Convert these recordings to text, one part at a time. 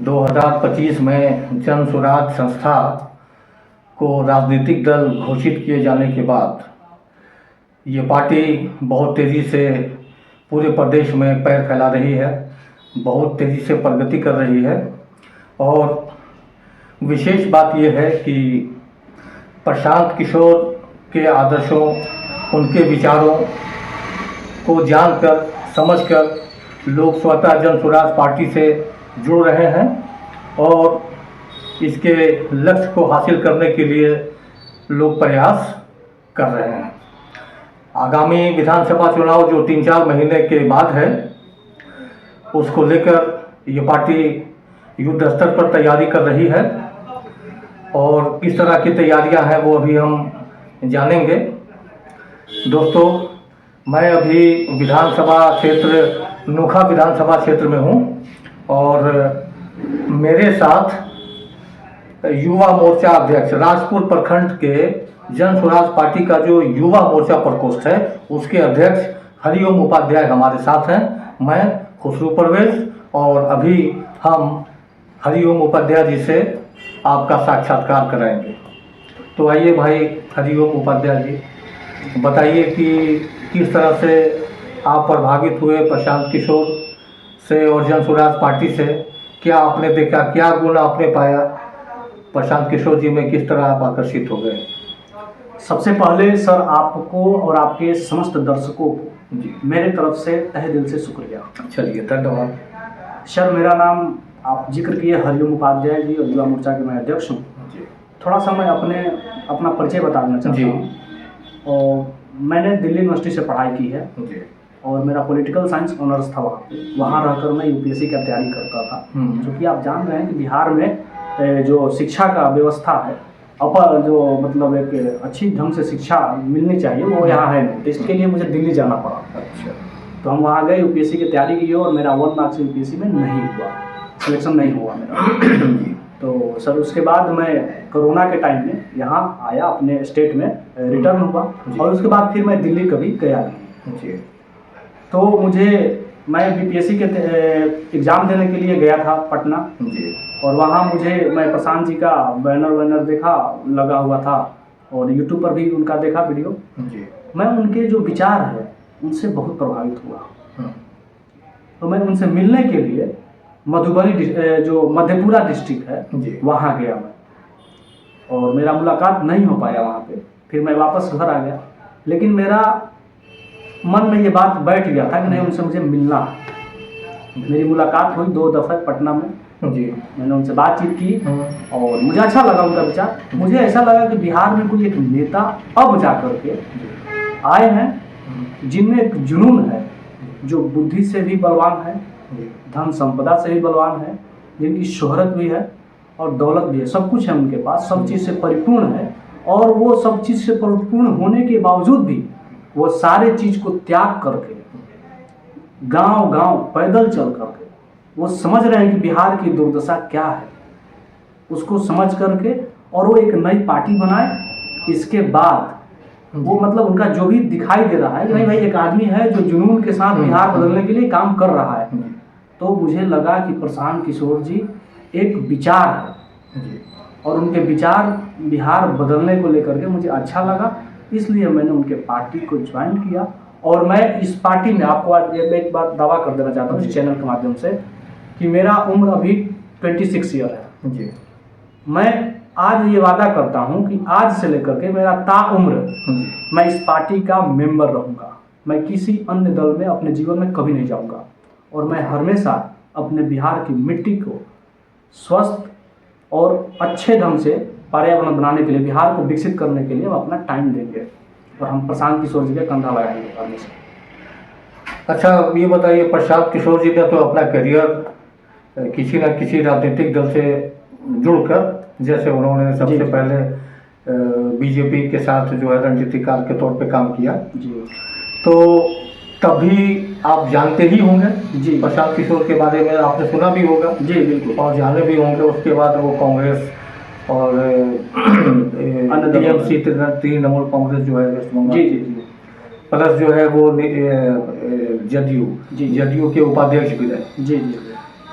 2025 में जन स्वराज संस्था को राजनीतिक दल घोषित किए जाने के बाद ये पार्टी बहुत तेज़ी से पूरे प्रदेश में पैर फैला रही है, बहुत तेज़ी से प्रगति कर रही है। और विशेष बात यह है कि प्रशांत किशोर के आदर्शों, उनके विचारों को जानकर समझकर लोग स्वतः जन स्वराज पार्टी से जुड़ रहे हैं और इसके लक्ष्य को हासिल करने के लिए लोग प्रयास कर रहे हैं। आगामी विधानसभा चुनाव जो 3-4 महीने के बाद है, उसको लेकर ये पार्टी युद्ध स्तर पर तैयारी कर रही है और किस तरह की तैयारियां हैं वो अभी हम जानेंगे। दोस्तों, मैं अभी विधानसभा क्षेत्र नोखा विधानसभा क्षेत्र में हूँ और मेरे साथ युवा मोर्चा अध्यक्ष राजपुर प्रखंड के जन स्वराज पार्टी का जो युवा मोर्चा प्रकोष्ठ है उसके अध्यक्ष हरिओम उपाध्याय हमारे साथ हैं। मैं खुसरू परवेज और अभी हम हरिओम उपाध्याय जी से आपका साक्षात्कार कराएंगे। तो आइए भाई हरिओम उपाध्याय जी, बताइए कि किस तरह से आप प्रभावित हुए प्रशांत किशोर से और जन स्वराज पार्टी से। क्या आपने देखा, क्या गुण आपने पाया प्रशांत किशोर जी में, किस तरह आप आकर्षित हो गए? सबसे पहले सर आपको और आपके समस्त दर्शकों को मेरे तरफ से तहे दिल से शुक्रिया। चलिए, धन्यवाद सर। मेरा नाम आप जिक्र किए हरिओम उपाध्याय जी और युवा मोर्चा के मैं अध्यक्ष हूँ। थोड़ा सा मैं अपना परिचय बता देना चाहता हूँ। और मैंने दिल्ली यूनिवर्सिटी से पढ़ाई की है और मेरा पॉलिटिकल साइंस ऑनर्स था वहाँ रहकर मैं यूपीएससी का तैयारी करता था। क्योंकि आप जान रहे हैं कि बिहार में जो शिक्षा का व्यवस्था है, अपर जो मतलब एक अच्छी ढंग से शिक्षा मिलनी चाहिए वो यहाँ है नहीं, तो इसके लिए मुझे दिल्ली जाना पड़ा। अच्छा। तो हम वहाँ गए, यूपीएससी की तैयारी की और मेरा 1 मार्क्स यूपीएससी में नहीं हुआ, सिलेक्शन नहीं हुआ मेरा। तो सर उसके बाद मैं कोरोना के टाइम में यहाँ आया, अपने स्टेट में रिटर्न हुआ और उसके बाद फिर मैं दिल्ली कभी गया नहीं। तो मैं बीपीएससी के एग्ज़ाम देने के लिए गया था पटना और वहाँ मैं प्रशांत जी का बैनर देखा लगा हुआ था और यूट्यूब पर भी उनका देखा वीडियो। मैं उनके जो विचार है उनसे बहुत प्रभावित हुआ। तो मैं उनसे मिलने के लिए मधुबनी जो मधेपुरा डिस्ट्रिक्ट है वहाँ गया मैं और मेरा मुलाकात नहीं हो पाया वहाँ पे। फिर मैं वापस घर आ गया, लेकिन मेरा मन में ये बात बैठ गया था कि नहीं, उनसे मुझे मिलना है। मेरी मुलाकात हुई 2 दफ़ा पटना में। मैंने उनसे बातचीत की और मुझे अच्छा लगा उनका विचार। मुझे ऐसा लगा कि बिहार में कोई एक नेता अब जा कर के आए हैं जिनमें एक जुनून है, जो बुद्धि से भी बलवान है, धन संपदा से भी बलवान है, जिनकी शोहरत भी है और दौलत भी है, सब कुछ है उनके पास, सब चीज़ से परिपूर्ण है। और वो सब चीज़ से परिपूर्ण होने के बावजूद भी वो सारे चीज़ को त्याग करके गांव-गांव पैदल चल करके वो समझ रहे हैं कि बिहार की दुर्दशा क्या है, उसको समझ करके और वो एक नई पार्टी बनाए। इसके बाद वो मतलब उनका जो भी दिखाई दे रहा है कि नहीं भाई एक आदमी है जो जुनून के साथ बिहार बदलने के लिए काम कर रहा है। तो मुझे लगा कि प्रशांत किशोर जी एक विचार है और उनके विचार बिहार बदलने को लेकर के मुझे अच्छा लगा, इसलिए मैंने उनके पार्टी को ज्वाइन किया। और मैं इस पार्टी में आपको आज एक बात दावा कर देना चाहता हूँ इस चैनल के माध्यम से कि मेरा उम्र अभी 26 ईयर है जी। मैं आज ये वादा करता हूँ कि आज से लेकर के मेरा ताउम्र मैं इस पार्टी का मेंबर रहूँगा। मैं किसी अन्य दल में अपने जीवन में कभी नहीं जाऊँगा और मैं हमेशा अपने बिहार की मिट्टी को स्वस्थ और अच्छे ढंग से पर्यावरण बनाने के लिए, बिहार को विकसित करने के लिए हम अपना टाइम देंगे और हम प्रशांत किशोर जी के कंधा लगाएंगे करने से। अच्छा, ये बताइए, प्रशांत किशोर जी ने तो अपना करियर किसी न किसी राजनीतिक दल से जुड़कर, जैसे उन्होंने सबसे पहले बीजेपी के साथ जो है रणनीतिकार के तौर पे काम किया जी, तो तभी आप जानते ही होंगे जी प्रशांत किशोर के बारे में, आपने सुना भी होगा जी बिल्कुल, और जाने भी होंगे। उसके बाद वो कांग्रेस और टीएमसी तृणमूल कांग्रेस जो है वेस्ट बंगाल, जी जी जी, प्लस जो है वो जदयू के उपाध्यक्ष भी रहे। जी जी,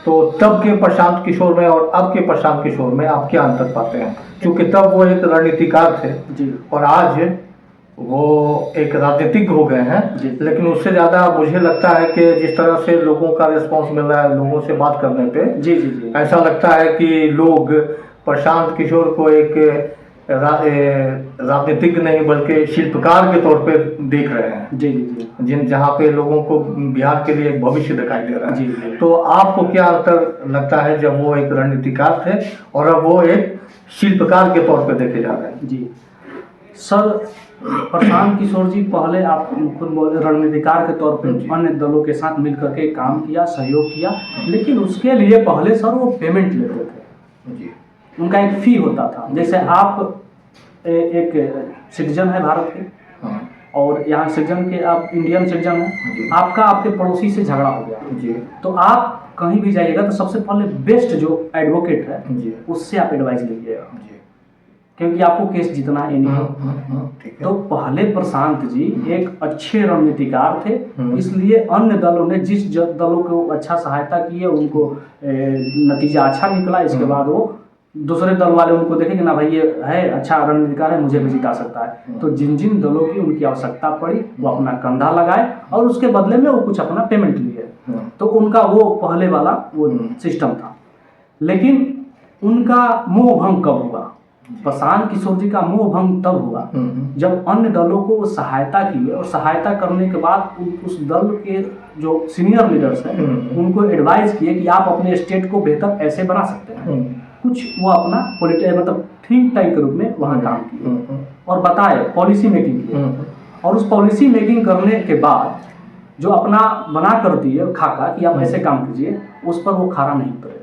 तो तब के प्रशांत किशोर में और अब के प्रशांत किशोर में आप क्या अंतर पाते हैं? क्योंकि तब वो एक रणनीतिकार थे जी और आज वो एक राजनीतिज्ञ हो गए हैं। जी। लेकिन उससे ज़्यादा मुझे लगता है कि जिस तरह से लोगों का रिस्पॉन्स मिल रहा है लोगों से बात करने पे, जी जी जी ऐसा लगता है कि लोग प्रशांत किशोर को एक राजनीतिज्ञ नहीं बल्कि शिल्पकार के तौर पे देख रहे हैं, जी जी जी जहाँ पे लोगों को बिहार के लिए एक भविष्य दिखाई दे रहा जी है। जी। तो आपको क्या अंतर लगता है जब वो एक रणनीतिकार थे और अब वो एक शिल्पकार के तौर पे देखे जा रहे हैं? जी सर, प्रशांत किशोर जी पहले आप खुद बोले रणनीतिकार के तौर पे अन्य दलों के साथ मिलकर के काम किया, सहयोग किया, लेकिन उसके लिए पहले सर वो पेमेंट लेते थे। जी। उनका एक फी होता था। जैसे आप एक सिटीजन है भारत के, हाँ। और यहाँ सिटीजन के आप इंडियन सिटीजन जी। है, आपका आपके पड़ोसी से झगड़ा हो गया जी। तो आप कहीं भी जाइएगा तो सबसे पहले बेस्ट जो एडवोकेट है जी। उससे आप एडवाइस लीजिएगा, जी। क्योंकि आपको केस जीतना है नहीं। ठीक है। तो पहले प्रशांत जी एक अच्छे रणनीतिकार थे, हम्म। इसलिए अन्य दलों ने जिस दलों को अच्छा सहायता की है उनको नतीजा अच्छा निकला। इसके बाद वो दूसरे दल वाले उनको देखें कि ना भाई ये है अच्छा रणनीतिकार है, मुझे भी जिता सकता है। तो जिन जिन दलों की उनकी आवश्यकता पड़ी वो अपना कंधा लगाए और उसके बदले में वो कुछ अपना पेमेंट लिए। तो उनका वो पहले वाला वो सिस्टम था। लेकिन उनका मोह भंग कब हुआ? प्रशांत किशोर जी का मोह भंग तब हुआ जब अन्य दलों को सहायता की, और सहायता करने के बाद उस दल के जो सीनियर लीडर्स हैं उनको एडवाइस किए कि आप अपने स्टेट को बेहतर ऐसे बना सकते हैं। कुछ वो अपना मतलब थिंक टैंक के रूप में वहाँ काम किए और बताए, पॉलिसी मेकिंग किए। और उस पॉलिसी मेकिंग करने के बाद जो अपना बना कर दिए खाका कि आप ऐसे काम कीजिए, उस पर वो खरा नहीं उतरे।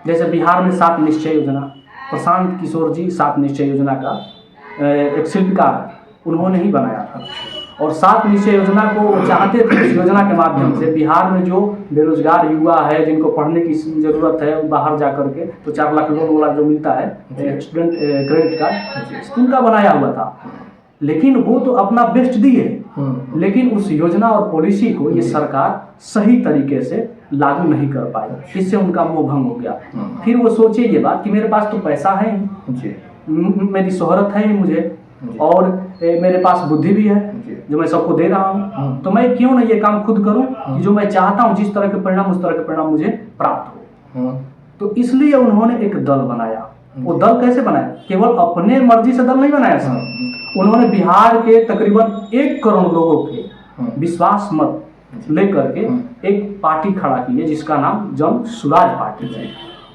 जैसे बिहार में 7 निश्चय योजना, प्रशांत किशोर जी 7 निश्चय योजना का एक शिल्पकार है, उन्होंने ही बनाया था। और 7 निश्चय योजना को वो चाहते थे इस योजना के माध्यम से बिहार में जो बेरोजगार युवा है जिनको पढ़ने की ज़रूरत है बाहर जा कर के, तो 4 लाख लोन वाला जो मिलता है स्टूडेंट क्रेडिट कार्ड, उनका बनाया हुआ था। लेकिन वो तो अपना बेस्ट दिए, लेकिन उस योजना और पॉलिसी को ये सरकार सही तरीके से लागू नहीं कर पाई, इससे उनका मोह भंग हो गया। फिर वो सोचे ये बात कि मेरे पास तो पैसा है, मेरी शोहरत है मुझे, और मेरे पास बुद्धि भी है जो मैं सबको दे रहा हूँ, तो मैं क्यों ना ये काम खुद करूँ कि जो मैं चाहता हूँ जिस तरह के परिणाम उस तरह के परिणाम मुझे प्राप्त हो। तो इसलिए उन्होंने एक दल बनाया। वो दल कैसे बनाया? केवल अपने मर्जी से दल नहीं बनाया सर, उन्होंने बिहार के तकरीबन 1 करोड़ लोगों के विश्वास मत लेकर के एक पार्टी खड़ा की है जिसका नाम जन सुराज पार्टी है।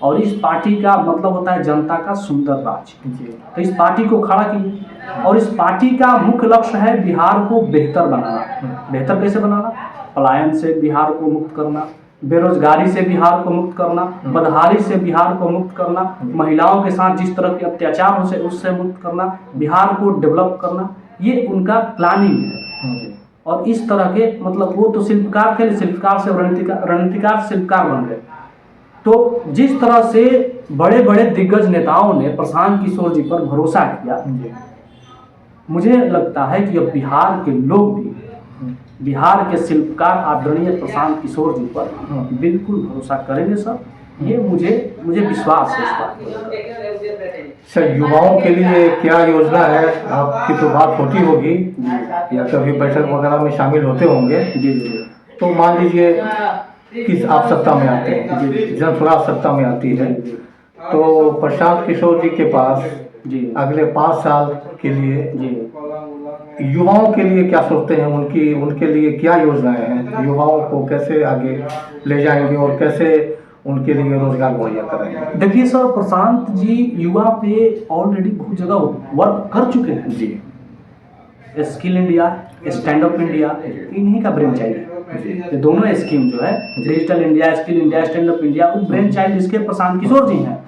और इस पार्टी का मतलब होता है जनता का सुंदर राज्य। तो इस पार्टी को खड़ा की और इस पार्टी का मुख्य लक्ष्य है बिहार को बेहतर बनाना। बेहतर कैसे बनाना? पलायन से बिहार को मुक्त करना, बेरोजगारी से बिहार को मुक्त करना, बदहाली से बिहार को मुक्त करना, महिलाओं के साथ जिस तरह के अत्याचार उससे मुक्त करना, बिहार को डेवलप करना, ये उनका प्लानिंग है। और इस तरह के मतलब वो तो शिल्पकार थे, शिल्पकार से रणनीतिकार शिल्पकार बन गए। तो जिस तरह से बड़े बड़े दिग्गज नेताओं ने प्रशांत किशोर जी पर भरोसा किया, मुझे लगता है कि अब बिहार के लोग भी बिहार के शिल्पकार आदरणीय प्रशांत किशोर जी पर बिल्कुल भरोसा करेंगे सर। ये मुझे विश्वास है इस बात पर। सर, युवाओं के लिए क्या योजना है? आपकी तो बात होती होगी या कभी बैठक वगैरह में शामिल होते होंगे। जी। तो मान लीजिए किस आप सत्ता में आते हैं, जन स्वराज सत्ता में आती है, तो प्रशांत किशोर जी के पास अगले 5 साल के लिए युवाओं के लिए क्या सोचते हैं? उनके लिए क्या योजनाएं हैं? युवाओं को कैसे आगे ले जाएंगे और कैसे उनके लिए रोजगार मुहैया करेंगे? देखिए सर, प्रशांत जी युवा पे ऑलरेडी बहुत जगह वर्क कर चुके हैं जी। Skill India, stand up India, इन्हीं का ब्रेन चाइल्ड है। ये दोनों स्कीम जो है digital India, skill India, stand up India, वो ब्रेन चाइल्ड इसके प्रशांत किशोर जी हैं।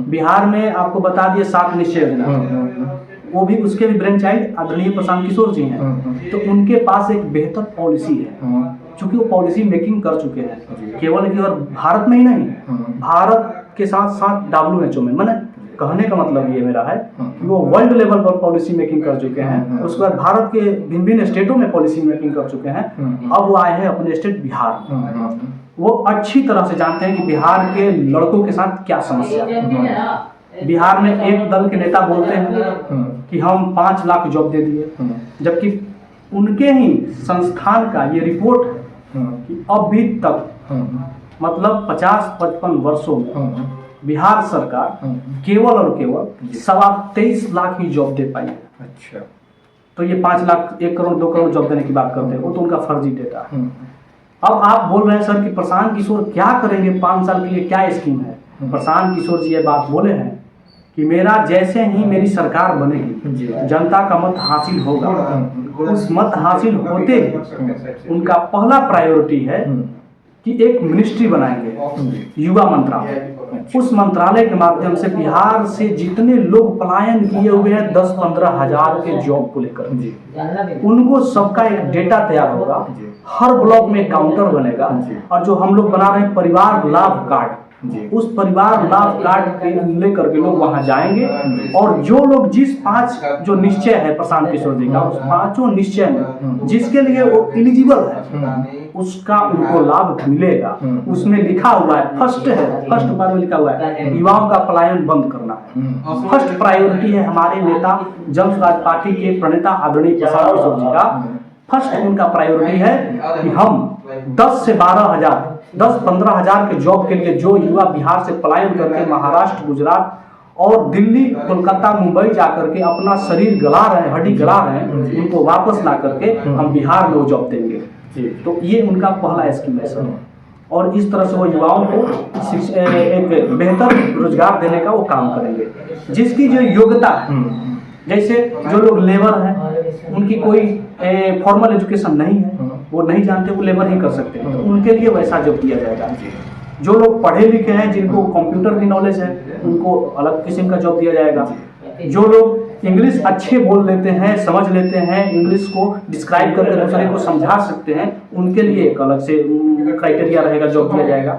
बिहार में आपको बता दिए 7 निश्चय योजना, वो भी उसके भी ब्रेन चाइल्ड आदरणीय प्रशांत किशोर जी हैं। तो उनके पास एक बेहतर पॉलिसी है, चूंकि वो पॉलिसी मेकिंग कर चुके हैं। केवल भारत में ही नहीं, भारत के साथ साथ WHO में, मैंने कहने का मतलब ये मेरा है कि वो वर्ल्ड लेवल पर पॉलिसी मेकिंग कर चुके हैं। उसके बाद भारत के भिन्न भिन्न स्टेटों में पॉलिसी मेकिंग कर चुके हैं। अब वो आए हैं अपने स्टेट बिहार में। वो अच्छी तरह से जानते हैं कि बिहार के लड़कों के साथ क्या समस्या है। बिहार में एक दल के नेता बोलते हैं कि हम 5 लाख जॉब दे दिए, जबकि उनके ही संस्थान का ये रिपोर्ट है कि अभी तक मतलब 50-55 वर्षों में बिहार सरकार केवल और केवल 23.25 लाख ही जॉब दे पाई है। अच्छा, तो ये 5 लाख 1 करोड़ 2 करोड़ जॉब देने की बात करते हैं, वो तो उनका फर्जी डेटा है। अब आप बोल रहे हैं सर कि प्रशांत किशोर क्या करेंगे, 5 साल के लिए क्या स्कीम है। प्रशांत किशोर जी ये बात बोले हैं कि मेरा जैसे ही मेरी सरकार बनेगी, जनता का मत हासिल होगा, उस मत हासिल होते ही उनका पहला प्रायोरिटी है कि एक मिनिस्ट्री बनाएंगे, युवा मंत्रालय। उस मंत्रालय के माध्यम से बिहार से जितने लोग पलायन किए हुए हैं 10-15 हजार के जॉब को लेकर, उनको सबका एक डेटा तैयार होगा, हर ब्लॉक में काउंटर बनेगा, और जो हम लोग बना रहे हैं परिवार लाभ कार्ड, उस परिवार लाभ कार्ड लेकर के लोग वहां जाएंगे, और जो लोग जिस 5 जो निश्चय है प्रशांत किशोर जी का, उस 5 निश्चय में जिसके लिए वो एलिजिबल है उसका उनको लाभ मिलेगा। उसमें लिखा हुआ है, फर्स्ट बार में लिखा हुआ है युवाओं का पलायन बंद करना है। फर्स्ट प्रायोरिटी है हमारे नेता जन स्वराज पार्टी के प्रणेता आदरणीय प्रशांत किशोर जी का। फर्स्ट उनका प्रायोरिटी है कि हम 10 से 12 हजार 10-15 हजार के जॉब के लिए जो युवा बिहार से पलायन करके महाराष्ट्र, गुजरात और दिल्ली, कोलकाता, मुंबई जाकर के अपना शरीर गला रहे हैं, हड्डी गला रहे हैं, उनको वापस ला करके हम बिहार में वो जॉब देंगे। तो ये उनका पहला स्कीम है सर, और इस तरह से वो युवाओं को एक बेहतर रोजगार देने का वो काम करेंगे। जिसकी जो योग्यता है, जैसे जो लोग लेबर हैं, उनकी कोई फॉर्मल एजुकेशन नहीं है, वो नहीं जानते, वो लेबर ही कर सकते हैं, तो उनके लिए वैसा जॉब दिया जाएगा। जो लोग पढ़े लिखे हैं, जिनको कंप्यूटर की नॉलेज है, उनको अलग किस्म का जॉब दिया जाएगा। जो लोग इंग्लिश अच्छे बोल लेते हैं, समझ लेते हैं, इंग्लिश को डिस्क्राइब करके दूसरे को समझा सकते हैं, उनके लिए एक अलग से क्राइटेरिया रहेगा, जॉब दिया जाएगा।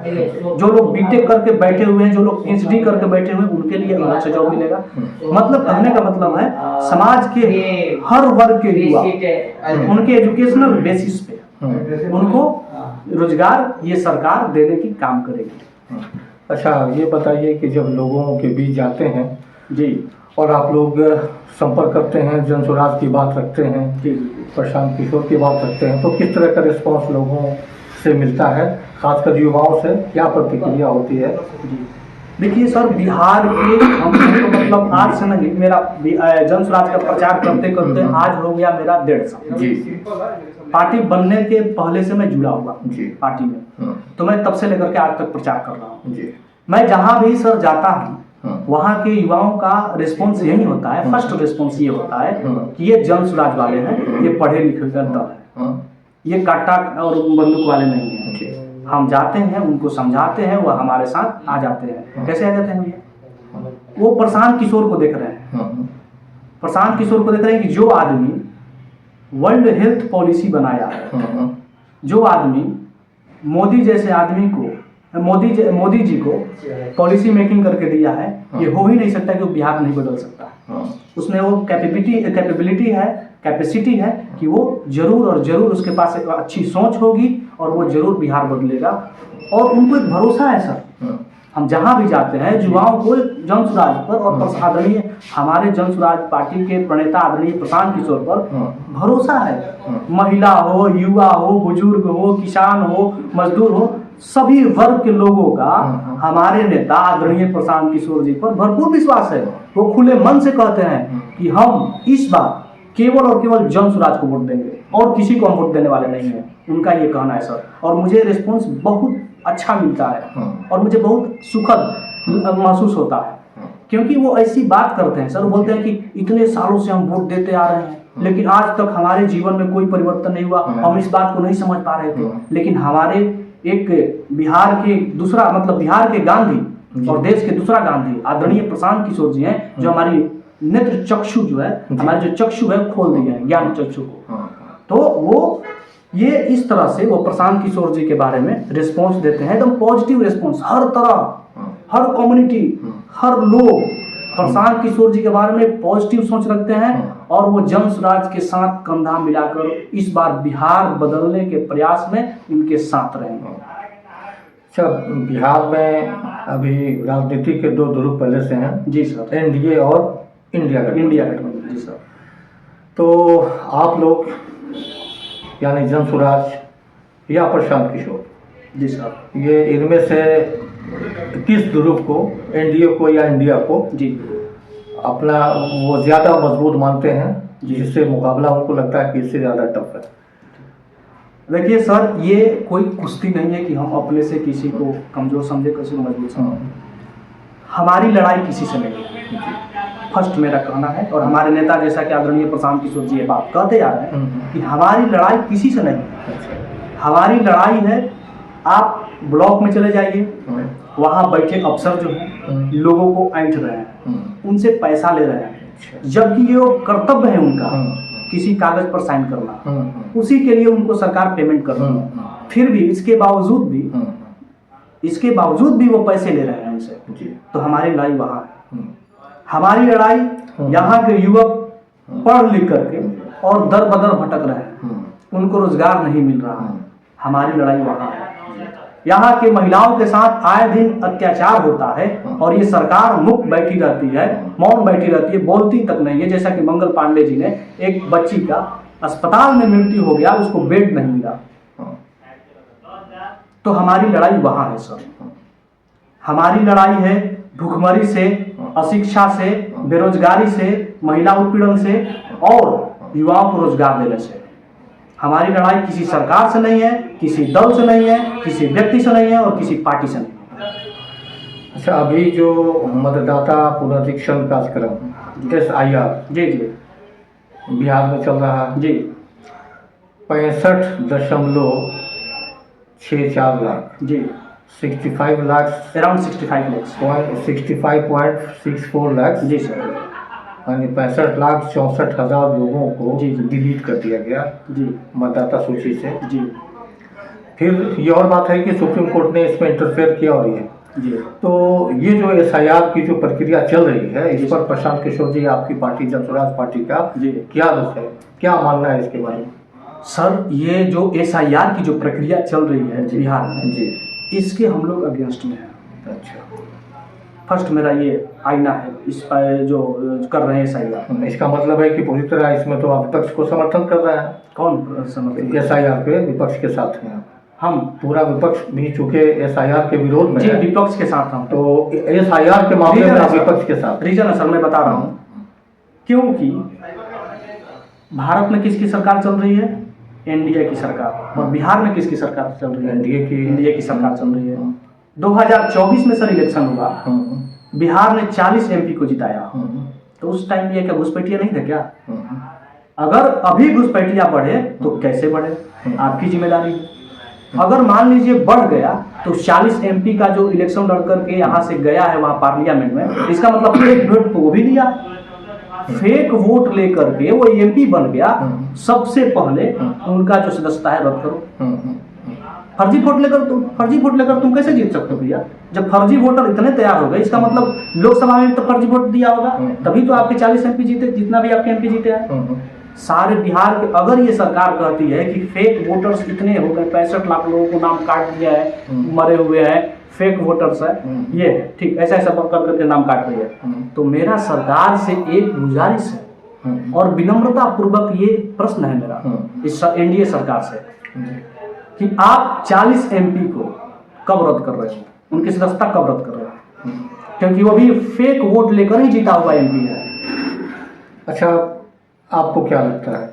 जो लोग बीटेक करके बैठे हुए हैं, जो लोग पीएचडी करके बैठे हुए हैं, उनके लिए अलग से जॉब मिलेगा। मतलब कहने का मतलब है समाज के हर वर्ग के युवा उनके एजुकेशनल बेसिस पे उनको रोजगार ये सरकार देने की काम करेगी। अच्छा, ये बताइए कि जब लोगों के बीच जाते हैं जी, और आप लोग संपर्क करते हैं, जन स्वराज की बात रखते हैं, प्रशांत किशोर की बात रखते हैं, तो किस तरह का रिस्पॉन्स लोगों से मिलता है, खासकर युवाओं से क्या प्रतिक्रिया होती है? देखिए सर, बिहार के हम तो मतलब आज से नहीं, मेरा जन स्वराज का प्रचार करते करते आज हो गया मेरा 1.5 साल जी। पार्टी बनने के पहले से मैं जुड़ा हुआ जी पार्टी में, तो मैं तब से लेकर के आज तक प्रचार कर रहा हूँ जी। मैं जहाँ भी सर जाता हूँ वहाँ के युवाओं का रिस्पॉन्स यही होता है, फर्स्ट रिस्पॉन्स ये होता है कि ये जन स्वराज वाले हैं, ये पढ़े लिखे का दल है, ये काटा और बंदूक वाले नहीं है। हम जाते हैं, उनको समझाते हैं, वो हमारे साथ आ जाते हैं। कैसे आ जाते हैं भैया? वो प्रशांत किशोर को देख रहे हैं, प्रशांत किशोर को देख रहे हैं कि जो आदमी वर्ल्ड हेल्थ पॉलिसी बनाया है, जो आदमी मोदी जैसे आदमी को मोदी जी को पॉलिसी मेकिंग करके दिया है, ये हो ही नहीं सकता कि वो बिहार नहीं बदल सकता। उसमें वो कैपेबिलिटी है, कैपेसिटी है कि वो जरूर और जरूर उसके पास एक अच्छी सोच होगी और वो जरूर बिहार बदलेगा। और उनको एक भरोसा है सर, हम जहाँ भी जाते हैं युवाओं को जन स्वराज पर और आदरणीय हमारे जन स्वराज पार्टी के प्रणेता आदरणीय प्रशांत किशोर पर भरोसा है। महिला हो, युवा हो, बुजुर्ग हो, किसान हो, मजदूर हो, सभी वर्ग के लोगों का हमारे नेता आदरणीय प्रशांत किशोर जी पर भरपूर विश्वास है। वो खुले मन से कहते हैं कि हम इस बार केवल और केवल जन स्वराज को वोट देंगे और किसी को हम वोट देने वाले नहीं हैं, उनका ये कहना है सर। और मुझे रिस्पॉन्स बहुत अच्छा मिलता है और मुझे बहुत सुखद महसूस होता है, क्योंकि वो ऐसी बात करते हैं सर। बोलते हैं कि इतने सालों से हम वोट देते आ रहे हैं, लेकिन आज तक हमारे जीवन में कोई परिवर्तन नहीं हुआ, हम इस बात को नहीं समझ पा रहे थे। लेकिन हमारे एक बिहार के दूसरा मतलब बिहार के गांधी और देश के दूसरा गांधी आदरणीय प्रशांत किशोर जी हैं, जो हमारी नेत्र चक्षु जो है, हमारे जो चक्षु है खोल दिए हैं, ज्ञान चक्षु को। तो वो ये इस तरह से वो प्रशांत किशोर जी के बारे में रिस्पॉन्स देते हैं, एकदम पॉजिटिव रिस्पॉन्स। हर तरह, हर कम्युनिटी, हर लोग प्रशांत किशोर जी के बारे में पॉजिटिव सोच रखते हैं और वो जन स्वराज के साथ कंधा मिलाकर इस बार बिहार बदलने के प्रयास में उनके साथ रहेंगे। अच्छा, बिहार में अभी राजनीति के दो ध्रुव पहले से हैं, जी सर। एनडीए और इंडिया गठबंधन। इंडिया गठबंधन, जी सर। तो आप लोग यानी जन स्वराज या प्रशांत किशोर, जी सर। ये इनमें से किस ध्रुव को, एनडीए को या इंडिया को, जी अपना वो ज़्यादा मजबूत मानते हैं, जी। जिससे मुकाबला उनको लगता है कि इससे ज़्यादा टफ है? देखिए सर, ये कोई कुश्ती नहीं है कि हम अपने से किसी को कमज़ोर समझे, किसी को मजबूत समझे। हमारी लड़ाई किसी से नहीं है, फर्स्ट मेरा कहना है। और हमारे नेता जैसा कि आदरणीय प्रशांत किशोर जी ये बात कहते आ रहे हैं कि हमारी लड़ाई किसी से नहीं है। हमारी लड़ाई है, आप ब्लॉक में चले जाइए, वहाँ बैठे अफसर जो हैं लोगों को ऐंठ रहे हैं, उनसे पैसा ले रहे हैं, जबकि ये कर्तव्य है उनका किसी कागज पर साइन करना, उसी के लिए उनको सरकार पेमेंट कर रही है। फिर भी इसके बावजूद भी वो पैसे ले रहे हैं उनसे। तो हमारी लड़ाई वहाँ है। हमारी लड़ाई यहाँ के युवक पढ़ लिख करके और दर बदर भटक रहे हैं, उनको रोजगार नहीं मिल रहा है। हमारी लड़ाई वहाँ है। यहाँ के महिलाओं के साथ आए दिन अत्याचार होता है और ये सरकार मुक्त बैठी रहती है, मौन बैठी रहती है, बोलती तक नहीं है। जैसा कि मंगल पांडे जी ने, एक बच्ची का अस्पताल में मृत्यु हो गया, उसको बेड नहीं मिला। तो हमारी लड़ाई वहाँ है सर। हमारी लड़ाई है भूखमरी से, अशिक्षा से, बेरोजगारी से, महिला उत्पीड़न से और युवाओं को रोजगार देने से। हमारी लड़ाई किसी सरकार से नहीं है, किसी दल से नहीं है, किसी व्यक्ति से नहीं है और किसी पार्टी से नहीं है। अच्छा, अभी जो मतदाता पुनरीक्षण कार्यक्रम SIR जी जी बिहार में चल रहा है जी, 65.64 लाख, जी 65 लाख, अराउंड 65 लैक्स, 65.64 लाख, जी सर। यानी 65,64,000 लोगों को जी, जी। डिलीट कर दिया गया जी मतदाता सूची से। जी फिर ये और बात है कि सुप्रीम कोर्ट ने इसमें इंटरफेयर किया और ये जी। तो ये जो SIR की जो प्रक्रिया चल रही है, इस जी। पर प्रशांत किशोर जी, आपकी पार्टी जन स्वराज पार्टी का जी। क्या रुख है, क्या मानना है इसके बारे में? सर, ये जो SIR की जो प्रक्रिया चल रही है बिहार में, जी, इसके हम लोग अगेंस्ट में हैं। अच्छा। फर्स्ट मेरा ये आईना है इस पर जो कर रहे हैं SIR। इसका मतलब है कि पूरी तरह इसमें तो आप विपक्ष को समर्थन कर रहे हैं। कौन समझते? SIR पे विपक्ष के साथ हैं हम पूरा विपक्ष भी, चूंकि SIR के विरोध में जी है, विपक्ष के साथ हम। तो SIR के मामले में आप विपक्ष के साथ। रीजन है सर, मैं बता रहा हूँ। क्योंकि भारत में किसकी सरकार चल रही है? NDA की सरकार। और बिहार में किसकी सरकार चल रही है? NDA की सरकार चल रही है। 2024 में सर इलेक्शन हुआ, बिहार ने 40 MP को जिताया। तो उस टाइम ये क्या घुसपैठिया नहीं था क्या? अगर अभी घुसपैठिया बढ़े तो कैसे बढ़े, आपकी जिम्मेदारी है। अगर मान लीजिए बढ़ गया तो 40 MP का जो इलेक्शन लड़ करके यहाँ से गया है वहाँ पार्लियामेंट में, इसका मतलब फेक वोट तो वो भी लिया, फेक वोट लेकर के वो MP बन गया। सबसे पहले उनका जो सदस्यता है रद्द करो। फर्जी वोट लेकर तुम कैसे जीत सकते हो भैया? जब फर्जी वोटर इतने तैयार हो गए, इसका मतलब लोकसभा में तो फर्जी वोट दिया होगा, तभी तो आपके 40 MP जीते, जितना भी आपके MP जीते हैं सारे बिहार के। अगर ये सरकार कहती है कि फेक वोटर्स इतने हो गए, 65 लाख लोगों को नाम काट दिया है, मरे हुए हैं, फेक वोटर्स है, ये ठीक ऐसा ऐसा कर करके नाम काट रही है, तो मेरा सरकार से एक गुजारिश है और विनम्रता पूर्वक ये प्रश्न है मेरा इस NDA सरकार से कि आप 40 MP को कब रद्द कर रहे हो, उनकी सदस्यता कब रद्द कर रहे हो? क्योंकि वो भी फेक वोट लेकर ही जीता हुआ MP है। अच्छा, आपको क्या लगता है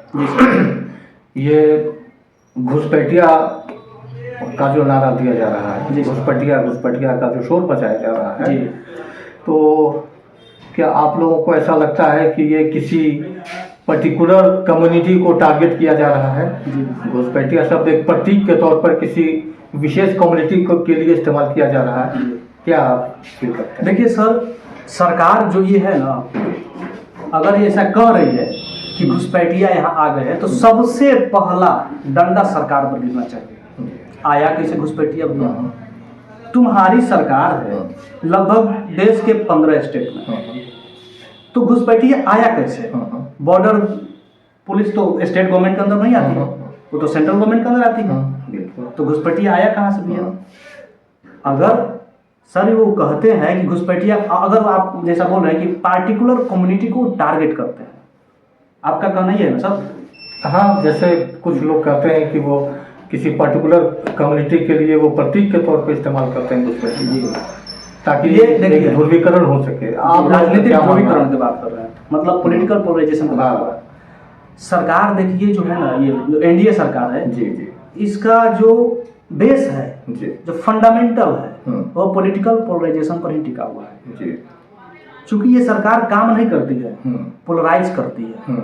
ये घुसपैठिया का जो नारा दिया जा रहा है, घुसपैठिया का जो शोर मचाया जा रहा है, तो क्या आप लोगों को ऐसा लगता है कि ये किसी पर्टिकुलर कम्युनिटी को टारगेट किया जा रहा है? घुसपैठिया शब्द एक प्रतीक के तौर पर किसी विशेष कम्युनिटी को के लिए इस्तेमाल किया जा रहा है, क्या आप फील करते हैं? देखिए सर, सरकार जो ये है ना, अगर ये ऐसा कह रही है कि घुसपैठिया यहाँ आ गए हैं, तो सबसे पहला डंडा सरकार पर गिरना चाहिए। आया कैसे घुसपैठिया भैया? तुम्हारी सरकार है लगभग देश के 15 स्टेट में, तो घुसपैठिया आया कैसे? बॉर्डर पुलिस तो स्टेट गवर्नमेंट के अंदर नहीं आती है, वो तो सेंट्रल गवर्नमेंट के अंदर आती है। तो घुसपैठिया आया कहाँ से भैया? अगर सर वो कहते हैं कि घुसपैठिया, अगर आप जैसा बोल रहे हैं कि पार्टिकुलर कम्युनिटी को टारगेट करते हैं, आपका कहना ये है ना सर? हाँ, जैसे कुछ लोग कहते हैं कि वो किसी पर्टिकुलर कम्युनिटी के लिए वो प्रतीक के तौर पर इस्तेमाल करते हैं घुसपैठिया, ताकि ये देखिए ध्रुवीकरण हो सके। आप राजनीतिक ध्रुवीकरण की बात कर रहे हैं, मतलब पॉलिटिकल पोलराइजेशन की बात कर रहे हैं। सरकार देखिए जो है ना, ये जो एनडीए सरकार है जी जी, इसका जो बेस है, जी जो फंडामेंटल है, वो पॉलिटिकल पोलराइजेशन पर ही टिका हुआ है। जी, चूंकि ये सरकार काम नहीं करती है, पोलराइज करती है।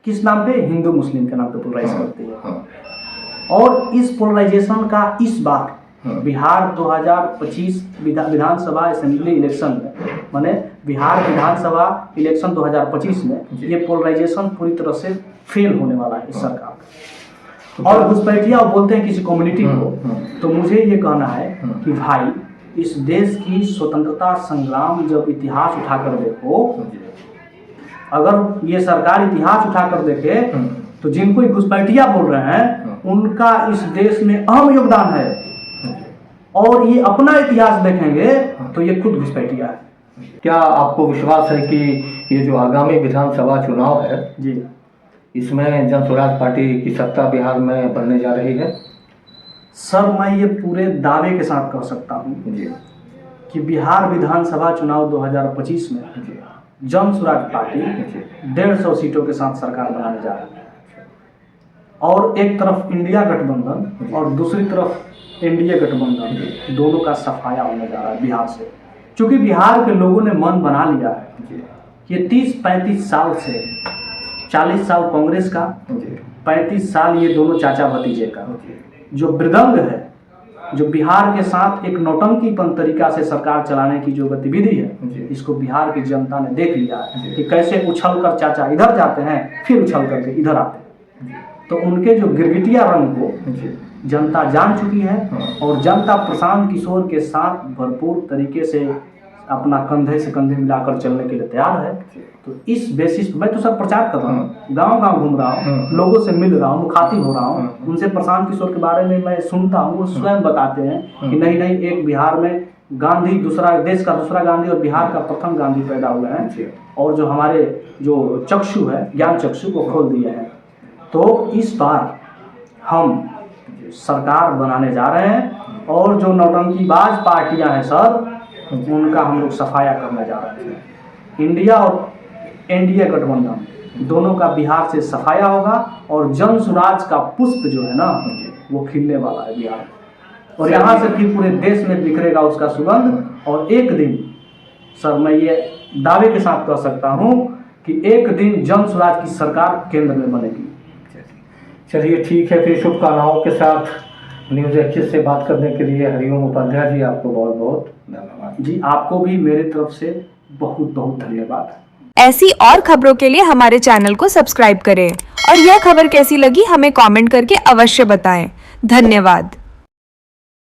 किस नाम पे? हिंदू मुस्लिम के नाम पे पोलराइज करती है। और इस पोलराइजेशन का इस बार बिहार 2025 विधानसभा असेंबली इलेक्शन में, माने बिहार विधानसभा इलेक्शन 2025 में ये पोलराइजेशन पूरी तरह से फेल होने वाला है इस सरकार का। और घुसपैठिया बोलते हैं किसी कम्युनिटी को, तो मुझे ये कहना है कि भाई इस देश की स्वतंत्रता संग्राम जब इतिहास उठाकर देखो, अगर ये सरकार इतिहास उठाकर देखे तो जिनको घुसपैठिया बोल रहे हैं उनका इस देश में अहम योगदान है, और ये अपना इतिहास देखेंगे तो ये खुद घुसपैठिया है। क्या आपको विश्वास है कि ये जो आगामी विधानसभा चुनाव है जी, इसमें जन स्वराज पार्टी की सत्ता बिहार में बनने जा रही है? सर मैं ये पूरे दावे के साथ कह सकता हूँ जी कि बिहार विधानसभा चुनाव 2025 में जन स्वराज पार्टी 150 सीटों के साथ सरकार बनाने जा रही है। और एक तरफ इंडिया गठबंधन और दूसरी तरफ एनडीए गठबंधन, दोनों का सफाया होने जा रहा है बिहार से। क्योंकि बिहार के लोगों ने मन बना लिया है कि 30-35 साल से, 40 साल कांग्रेस का, 35 साल ये दोनों चाचा भतीजे का जो मृदंग है, जो बिहार के साथ एक नौटंकीपन तरीका से सरकार चलाने की जो गतिविधि है, इसको बिहार की जनता ने देख लिया है कि कैसे उछल कर चाचा इधर जाते हैं फिर उछल करके इधर आते हैं। तो उनके जो गिरगिटिया रंग को जनता जान चुकी है, और जनता प्रशांत किशोर के साथ भरपूर तरीके से अपना कंधे से कंधे मिलाकर चलने के लिए तैयार है। तो इस बेसिस पर मैं तो सब प्रचार कर रहा हूँ, गांव-गांव घूम रहा हूँ, लोगों से मिल रहा हूँ, मुखातिब हो रहा हूँ, उनसे प्रशांत किशोर के बारे में मैं सुनता हूँ। वो स्वयं बताते हैं कि नहीं एक बिहार में गांधी, दूसरा देश का दूसरा गांधी और बिहार का प्रथम गांधी पैदा हुए हैं, और जो हमारे जो चक्षु है, ज्ञान चक्षु को खोल दिए हैं। तो इस बार हम सरकार बनाने जा रहे हैं, और जो नौटंकीबाज पार्टियां हैं सर, उनका हम लोग सफाया करने जा रहे हैं। इंडिया और एनडीए गठबंधन दोनों का बिहार से सफाया होगा, और जन स्वराज का पुष्प जो है ना वो खिलने वाला है बिहार, और यहाँ से फिर पूरे देश में बिखरेगा उसका सुगंध। और एक दिन सर मैं ये दावे के साथ कह सकता हूँ कि एक दिन जन स्वराज की सरकार केंद्र में बनेगी। चलिए ठीक है, फिर शुभकामनाओं के साथ न्यूज़ एक्सिस से बात करने के लिए हरिओम उपाध्याय जी, आपको बहुत बहुत धन्यवाद। जी आपको भी मेरी तरफ से बहुत बहुत धन्यवाद। ऐसी और खबरों के लिए हमारे चैनल को सब्सक्राइब करें, और यह खबर कैसी लगी हमें कमेंट करके अवश्य बताएं। धन्यवाद।